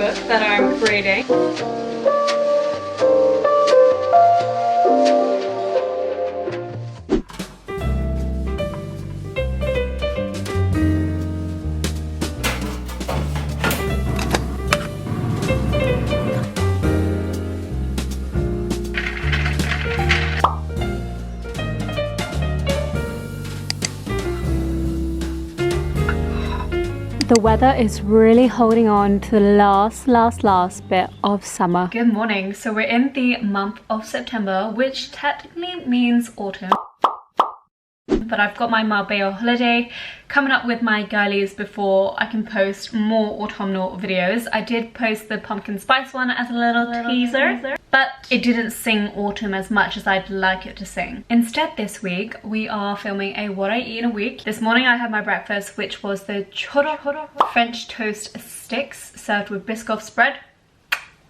cookbook that I'm creating. The weather is really holding on to the last bit of summer. Good morning. So we're in the month of September, which technically means autumn. But I've got my Marbella holiday coming up with my girlies before I can post more autumnal videos. I did post the pumpkin spice one as a little teaser, but it didn't sing autumn as much as I'd like it to sing. Instead, this week we are filming a what I eat in a week. This morning I had my breakfast, which was the French toast sticks served with Biscoff spread.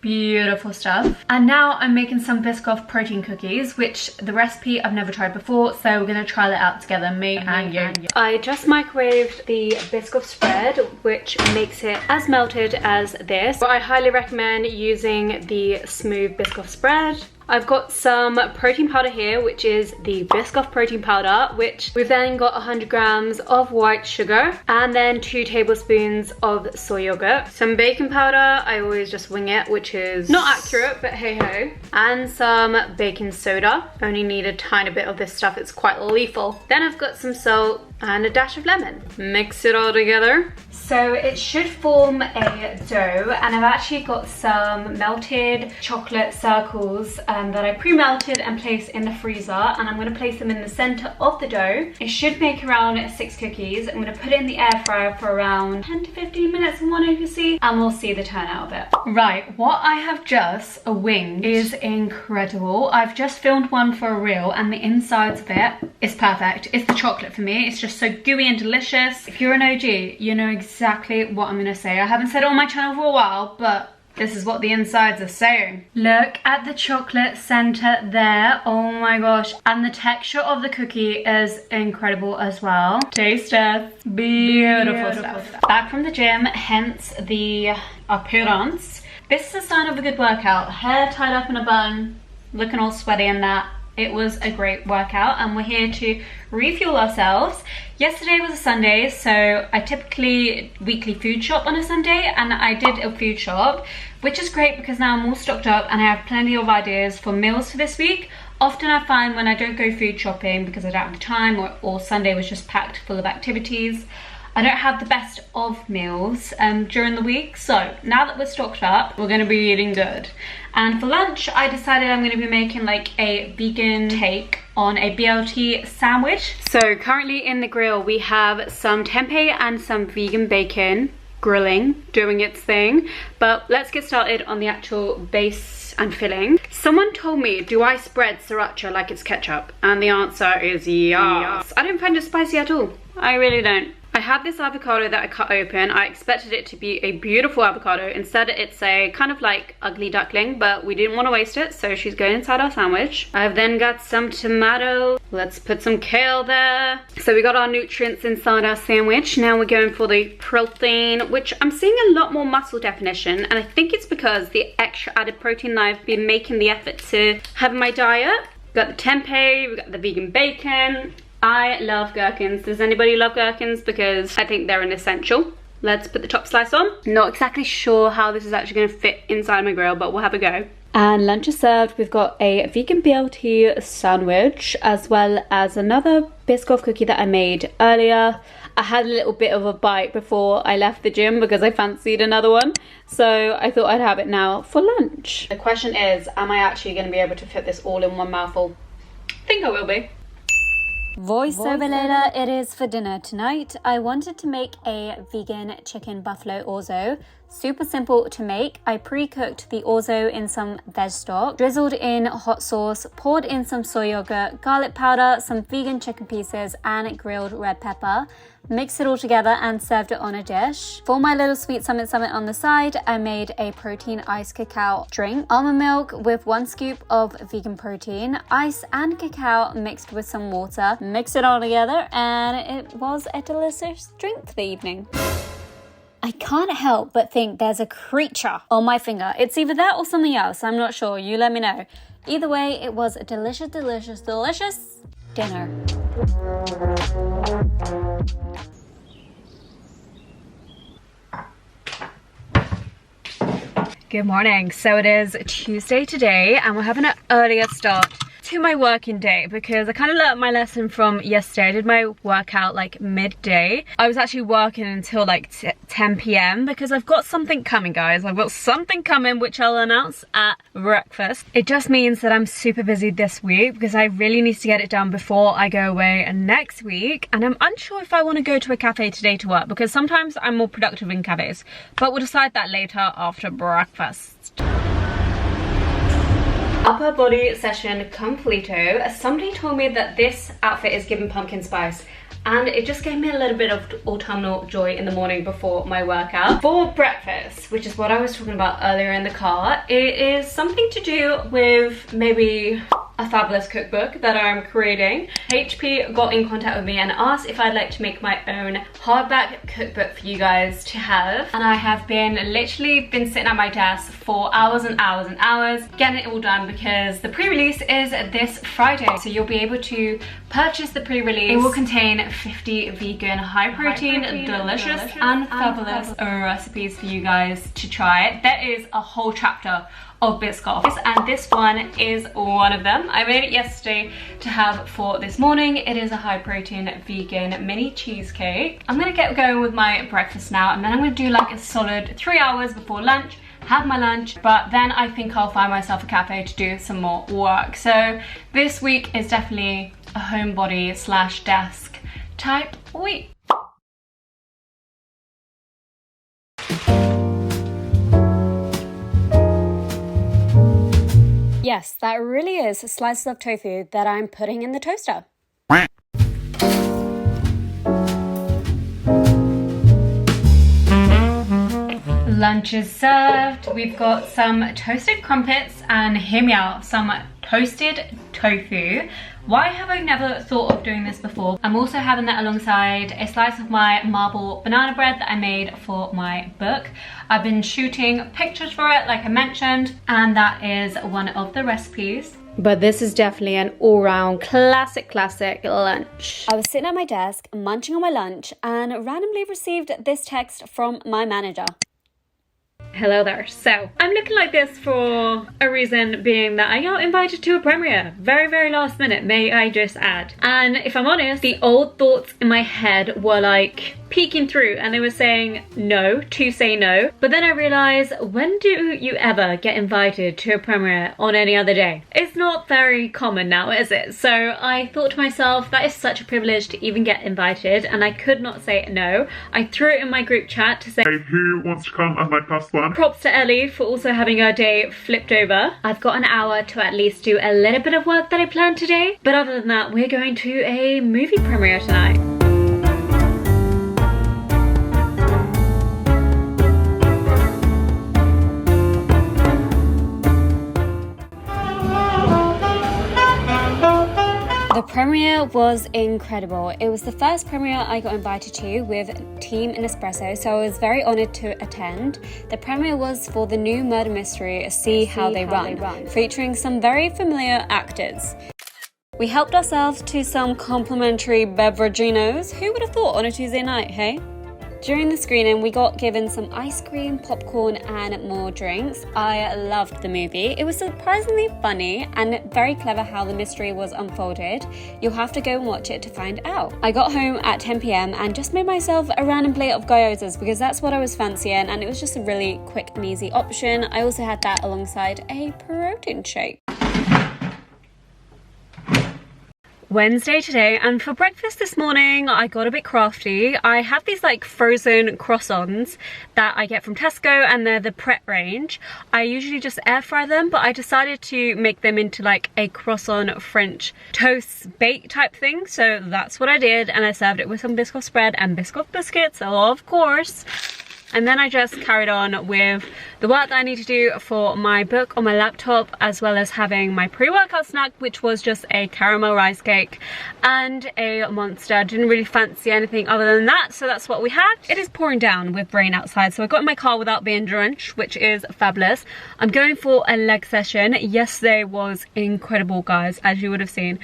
Beautiful stuff. And now I'm making some Biscoff protein cookies, which the recipe I've never tried before, so we're gonna try that out together, me and you. I just microwaved the Biscoff spread, which makes it as melted as this. But I highly recommend using the smooth Biscoff spread. I've got some protein powder here, which is the Biscoff protein powder, which we've then got 100 grams of white sugar and then 2 tablespoons of soy yogurt. Some baking powder, I always just wing it, which is not accurate, but hey ho. And some baking soda. Only need a tiny bit of this stuff, it's quite lethal. Then I've got some salt and a dash of lemon. Mix it all together. So it should form a dough, and I've actually got some melted chocolate circles that I pre-melted and placed in the freezer, and I'm going to place them in the center of the dough. It should make around 6 cookies. I'm going to put it in the air fryer for around 10 to 15 minutes on 180°C, and we'll see the turnout of it. Right, what I have just winged is incredible. I've just filmed one for a reel, and the insides of it is perfect. It's the chocolate for me. It's just so gooey and delicious. If you're an OG, you know exactly what I'm gonna say. I haven't said it on my channel for a while, but this is what the insides are saying. Look at the chocolate center there. Oh my gosh. And the texture of the cookie is incredible as well. Taste it. Beautiful stuff. Back from the gym, hence the appearance. This is a sign of a good workout. Hair tied up in a bun, looking all sweaty and that. It was a great workout, and we're here to refuel ourselves. Yesterday was a Sunday, so I typically weekly food shop on a Sunday, and I did a food shop, which is great because now I'm all stocked up and I have plenty of ideas for meals for this week. Often I find when I don't go food shopping because I don't have the time, or Sunday was just packed full of activities, I don't have the best of meals during the week. So now that we're stocked up, we're gonna be eating good. And for lunch, I decided I'm gonna be making like a vegan take on a BLT sandwich. So currently in the grill, we have some tempeh and some vegan bacon grilling, doing its thing. But let's get started on the actual base and filling. Someone told me, do I spread sriracha like it's ketchup? And the answer is yes. I don't find it spicy at all. I really don't. I had this avocado that I cut open. I expected it to be a beautiful avocado. Instead, it's a kind of like ugly duckling, but we didn't want to waste it, so she's going inside our sandwich. I've then got some tomato. Let's put some kale there. So we got our nutrients inside our sandwich. Now we're going for the protein, which I'm seeing a lot more muscle definition, and I think it's because the extra added protein that I've been making the effort to have in my diet. We've got the tempeh, we've got the vegan bacon. I love gherkins. Does anybody love gherkins? Because I think they're an essential. Let's put the top slice on. Not exactly sure how this is actually going to fit inside my grill, but we'll have a go. And lunch is served. We've got a vegan BLT sandwich, as well as another Biscoff cookie that I made earlier. I had a little bit of a bite before I left the gym because I fancied another one. So I thought I'd have it now for lunch. The question is, am I actually going to be able to fit this all in one mouthful? I think I will be. Voiceover Leila, it is for dinner tonight. I wanted to make a vegan chicken buffalo orzo. Super simple to make. I pre-cooked the orzo in some veg stock, drizzled in hot sauce, poured in some soy yogurt, garlic powder, some vegan chicken pieces, and grilled red pepper. Mixed it all together and served it on a dish. For my little sweet summit on the side, I made a protein iced cacao drink. Almond milk with 1 scoop of vegan protein, ice and cacao mixed with some water. Mixed it all together and it was a delicious drink for the evening. I can't help but think there's a creature on my finger. It's either that or something else. I'm not sure. You let me know. Either way, it was a delicious, delicious, delicious dinner. Good morning. So it is Tuesday today and we're having an earlier start to my working day because I kind of learned my lesson from yesterday. I did my workout like midday. I was actually working until like 10 p.m. because I've got something coming, guys. I've got something coming which I'll announce at breakfast. It just means that I'm super busy this week because I really need to get it done before I go away next week. And I'm unsure if I want to go to a cafe today to work because sometimes I'm more productive in cafes, but we'll decide that later after breakfast. Upper body session completo. Somebody told me that this outfit is giving pumpkin spice and it just gave me a little bit of autumnal joy in the morning before my workout. For breakfast, which is what I was talking about earlier in the car, it is something to do with maybe a fabulous cookbook that I'm creating. HP got in contact with me and asked if I'd like to make my own hardback cookbook for you guys to have. And I have literally been sitting at my desk for hours and hours and hours getting it all done because the pre-release is this Friday. So you'll be able to purchase the pre-release. It will contain 50 vegan, high protein, delicious and fabulous recipes for you guys to try. There is a whole chapter of Biscoff and this one is one of them. I made it yesterday to have for this morning. It is a high protein vegan mini cheesecake. I'm gonna get going with my breakfast now and then I'm gonna do like a solid 3 hours before lunch, have my lunch, but then I think I'll find myself a cafe to do some more work. So this week is definitely a homebody / desk type week. Yes, that really is slices of tofu that I'm putting in the toaster. Lunch is served. We've got some toasted crumpets and hear me out, some toasted tofu. Why have I never thought of doing this before? I'm also having that alongside a slice of my marble banana bread that I made for my book. I've been shooting pictures for it, like I mentioned, and that is one of the recipes. But this is definitely an all-round classic lunch. I was sitting at my desk, munching on my lunch, and randomly received this text from my manager. Hello there. So I'm looking like this for a reason being that I got invited to a premiere. Very, very last minute, may I just add. And if I'm honest, the old thoughts in my head were like peeking through and they were saying no, to say no. But then I realized, when do you ever get invited to a premiere on any other day? It's not very common now, is it? So I thought to myself, that is such a privilege to even get invited and I could not say no. I threw it in my group chat to say, who wants to come as my plus one? Props to Ellie for also having her day flipped over. I've got an hour to at least do a little bit of work that I planned today. But other than that, we're going to a movie premiere tonight. The premiere was incredible. It was the first premiere I got invited to with Team Nespresso, so I was very honoured to attend. The premiere was for the new murder mystery, See How They Run, featuring some very familiar actors. We helped ourselves to some complimentary beveraginos. Who would have thought on a Tuesday night, hey? During the screening, we got given some ice cream, popcorn, and more drinks. I loved the movie. It was surprisingly funny and very clever how the mystery was unfolded. You'll have to go and watch it to find out. I got home at 10 p.m. and just made myself a random plate of gyozas because that's what I was fancying and it was just a really quick and easy option. I also had that alongside a protein shake. Wednesday today, and for breakfast this morning I got a bit crafty. I have these like frozen croissants that I get from Tesco and they're the Pret range. I usually just air fry them, but I decided to make them into like a croissant French toast bake type thing, so that's what I did, and I served it with some Biscoff spread and Biscoff biscuits, of course. And then I just carried on with the work that I need to do for my book on my laptop, as well as having my pre-workout snack, which was just a caramel rice cake and a Monster. I didn't really fancy anything other than that, so that's what we had. It is pouring down with rain outside, so I got in my car without being drenched, which is fabulous. I'm going for a leg session. Yesterday was incredible, guys, as you would have seen.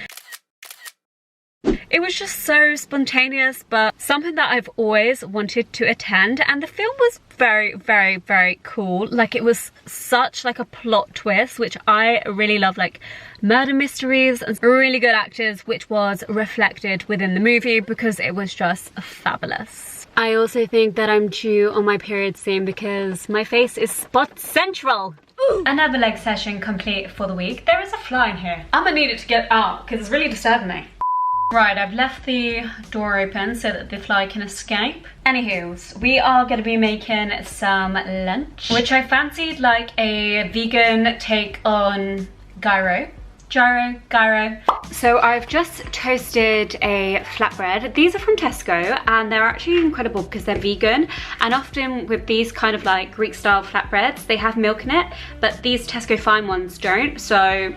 It was just so spontaneous, but something that I've always wanted to attend, and the film was very, very, very cool. Like, it was such like a plot twist, which I really love, like murder mysteries and really good actors, which was reflected within the movie because it was just fabulous. I also think that I'm due on my period soon because my face is spot central. Ooh. Another leg session complete for the week. There is a fly in here. I'm gonna need it to get out because it's really disturbing me. Right, I've left the door open so that the fly can escape. Anywho, we are going to be making some lunch, which I fancied like a vegan take on gyro. So I've just toasted a flatbread. These are from Tesco and they're actually incredible because they're vegan, and often with these kind of like Greek style flatbreads, they have milk in it, but these Tesco fine ones don't, so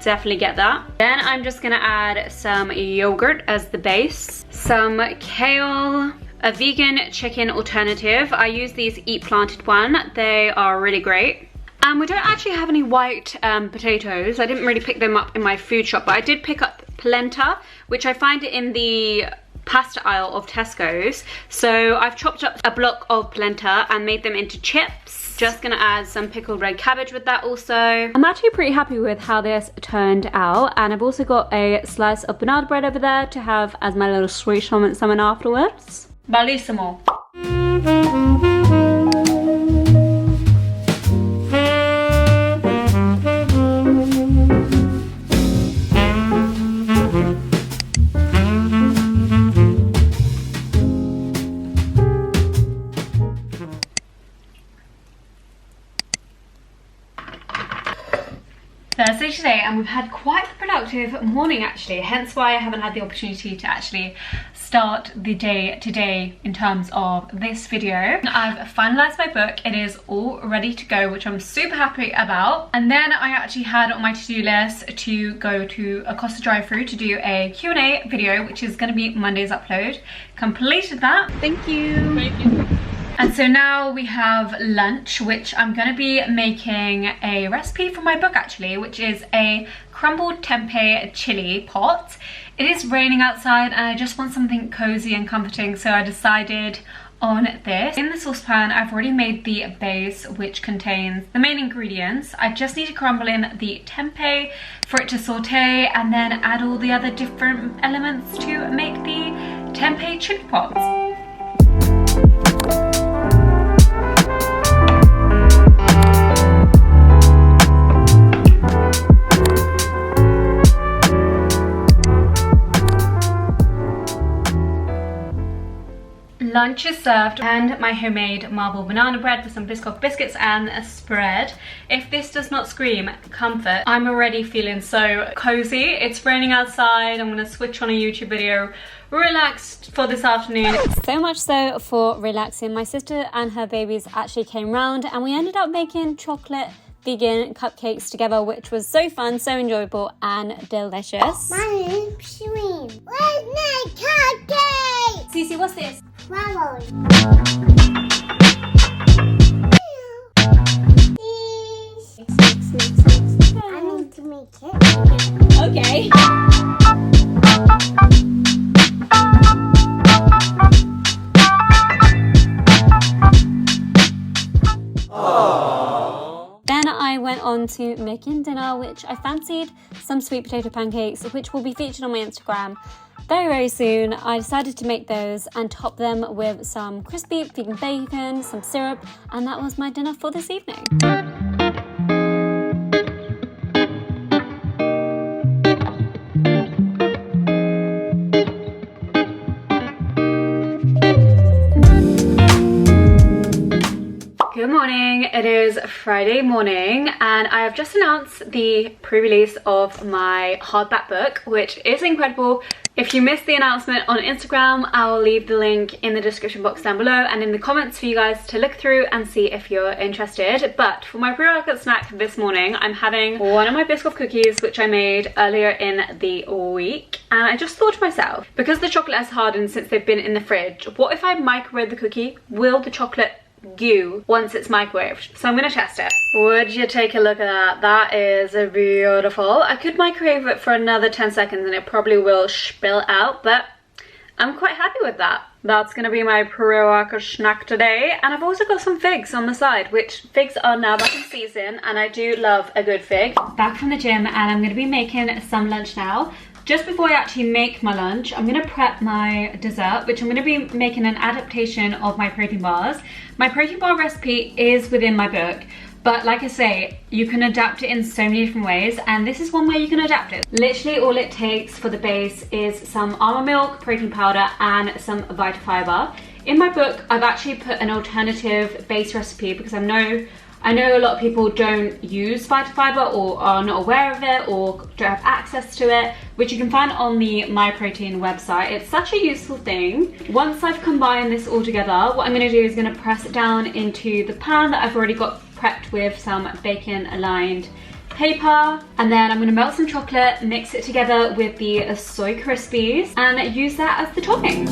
definitely get that. Then I'm just gonna add some yogurt as the base, some kale, a vegan chicken alternative. I use these Eat Planted one. They are really great. And we don't actually have any white potatoes. I didn't really pick them up in my food shop, but I did pick up polenta, which I find it in the pasta aisle of Tesco's. So I've chopped up a block of polenta and made them into chips. Just gonna add some pickled red cabbage with that also. I'm actually pretty happy with how this turned out, and I've also got a slice of banana bread over there to have as my little sweet summon afterwards. Bellissimo. Thursday today, and we've had quite a productive morning actually, hence why I haven't had the opportunity to actually start the day today in terms of this video. I've finalized my book. It is all ready to go, which I'm super happy about. And then I actually had on my to-do list to go to a Costa drive-through to do a Q&A video, which is going to be Monday's upload. Completed that. Thank you. Thank you. And so now we have lunch, which I'm going to be making a recipe from my book actually, which is a crumbled tempeh chili pot. It is raining outside and I just want something cozy and comforting, so I decided on this. In the saucepan, I've already made the base, which contains the main ingredients. I just need to crumble in the tempeh for it to saute and then add all the other different elements to make the tempeh chili pot. Lunch is served, and my homemade marble banana bread with some Biscoff biscuits and a spread. If this does not scream comfort, I'm already feeling so cozy. It's raining outside. I'm gonna switch on a YouTube video, relaxed for this afternoon. So much so for relaxing. My sister and her babies actually came round and we ended up making chocolate vegan cupcakes together, which was so fun, so enjoyable and delicious. Mommy, where's my cupcake? Cece, what's this? Flowers. I need to make it. Okay. Then I went on to making dinner, which I fancied some sweet potato pancakes, which will be featured on my Instagram very, very soon. I decided to make those and top them with some crispy vegan bacon, some syrup, and that was my dinner for this evening. Good morning, it is Friday morning and I have just announced the pre-release of my hardback book, which is incredible. If you missed the announcement on Instagram, I'll leave the link in the description box down below and in the comments for you guys to look through and see if you're interested. But for my pre-workout snack this morning, I'm having one of my Biscoff cookies, which I made earlier in the week. And I just thought to myself, because the chocolate has hardened since they've been in the fridge, what if I microwave the cookie? Will the chocolate goo once it's microwaved? So I'm gonna test it. Would you take a look at that? That is beautiful. I could microwave it for another 10 seconds and it probably will spill out, but I'm quite happy with that. That's gonna be my pre-workout snack today. And I've also got some figs on the side, which figs are now back in season and I do love a good fig. Back from the gym and I'm gonna be making some lunch now. Just before I actually make my lunch, I'm gonna prep my dessert, which I'm gonna be making an adaptation of my protein bars. My protein bar recipe is within my book, but like I say, you can adapt it in so many different ways, and this is one way you can adapt it. Literally all it takes for the base is some almond milk, protein powder, and some Vitafiber. In my book, I've actually put an alternative base recipe because I know a lot of people don't use Vitafiber or are not aware of it or don't have access to it, which you can find on the MyProtein website. It's such a useful thing. Once I've combined this all together, what I'm gonna do is gonna press it down into the pan that I've already got prepped with some bacon aligned paper, and then I'm gonna melt some chocolate, mix it together with the soy crispies, and use that as the topping.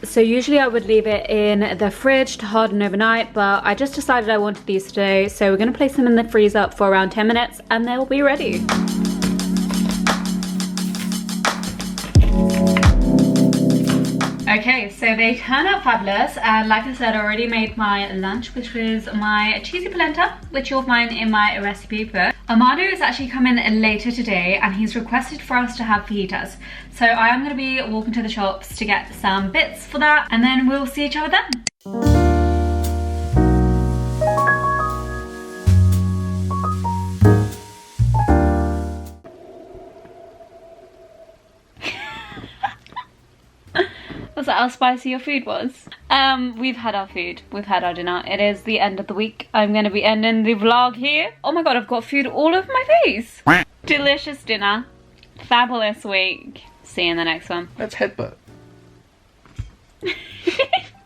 So usually I would leave it in the fridge to harden overnight, but I just decided I wanted these today. So we're gonna place them in the freezer for around 10 minutes and they'll be ready. Okay, so they turn out fabulous, and like I said, I already made my lunch, which was my cheesy polenta, which you'll find in my recipe book. Amado is actually coming later today and he's requested for us to have fajitas. So I am going to be walking to the shops to get some bits for that, and then we'll see each other then. Was that how spicy your food was? We've had our food. We've had our dinner. It is the end of the week. I'm going to be ending the vlog here. Oh my god, I've got food all over my face. Delicious dinner. Fabulous week. See you in the next one. Let's headbutt.